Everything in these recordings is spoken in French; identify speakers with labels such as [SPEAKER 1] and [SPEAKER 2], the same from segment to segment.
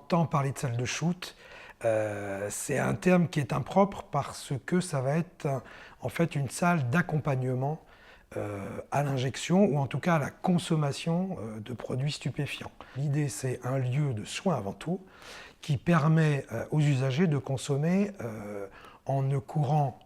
[SPEAKER 1] entend parler de salle de shoot, c'est un terme qui est impropre parce que ça va être en fait une salle d'accompagnement à l'injection ou en tout cas à la consommation de produits stupéfiants. L'idée, c'est un lieu de soins avant tout qui permet aux usagers de consommer en ne courant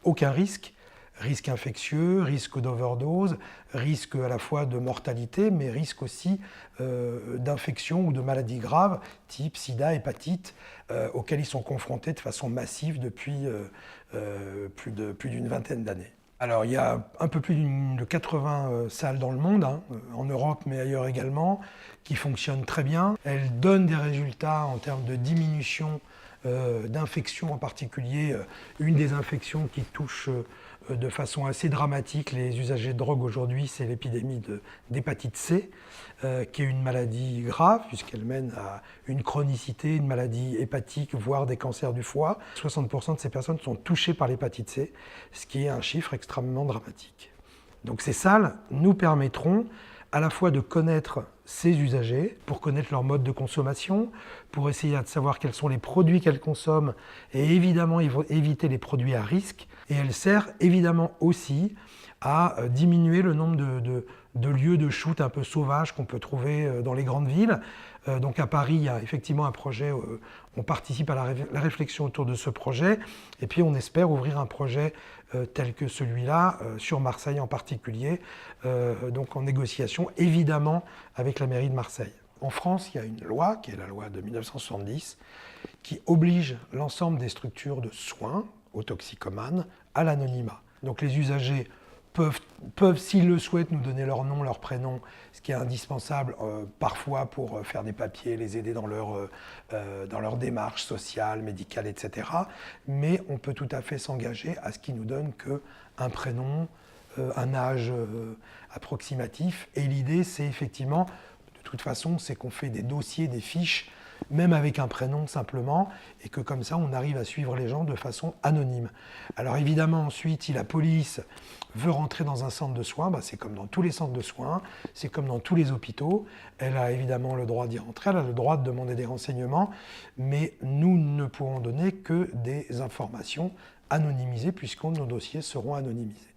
[SPEAKER 1] aucun risque. Risque infectieux, risque d'overdose, risque à la fois de mortalité, mais risque aussi d'infection ou de maladies graves, type sida, hépatite, auxquelles ils sont confrontés de façon massive depuis plus d'une vingtaine d'années. Alors il y a un peu plus de 80 salles dans le monde, hein, en Europe mais ailleurs également, qui fonctionnent très bien. Elles donnent des résultats en termes de diminution d'infections, en particulier une des infections qui touche de façon assez dramatique les usagers de drogue aujourd'hui, c'est l'épidémie d'hépatite C, qui est une maladie grave puisqu'elle mène à une chronicité, une maladie hépatique, voire des cancers du foie. 60% de ces personnes sont touchées par l'hépatite C, ce qui est un chiffre extrêmement dramatique. Donc ces salles nous permettront à la fois de connaître ces usagers, pour connaître leur mode de consommation, pour essayer de savoir quels sont les produits qu'elles consomment et évidemment éviter les produits à risque. Et elle sert évidemment aussi à diminuer le nombre de lieux de shoot un peu sauvages qu'on peut trouver dans les grandes villes. Donc à Paris, il y a effectivement un projet, on participe à la réflexion autour de ce projet, et puis on espère ouvrir un projet tel que celui-là, sur Marseille en particulier, donc en négociation évidemment avec la mairie de Marseille. En France, il y a une loi, qui est la loi de 1970, qui oblige l'ensemble des structures de soins aux toxicomanes à l'anonymat. Donc les usagers peuvent, s'ils le souhaitent, nous donner leur nom, leur prénom, ce qui est indispensable parfois pour faire des papiers, les aider dans leur démarche sociale, médicale, etc. Mais on peut tout à fait s'engager à ce qu'ils nous donnent qu'un prénom, un âge approximatif. Et l'idée, c'est effectivement, de toute façon, c'est qu'on fait des dossiers, des fiches, même avec un prénom simplement, et que comme ça, on arrive à suivre les gens de façon anonyme. Alors évidemment, ensuite, si la police veut rentrer dans un centre de soins, c'est comme dans tous les centres de soins, c'est comme dans tous les hôpitaux, elle a évidemment le droit d'y rentrer, elle a le droit de demander des renseignements, mais nous ne pourrons donner que des informations anonymisées, puisque nos dossiers seront anonymisés.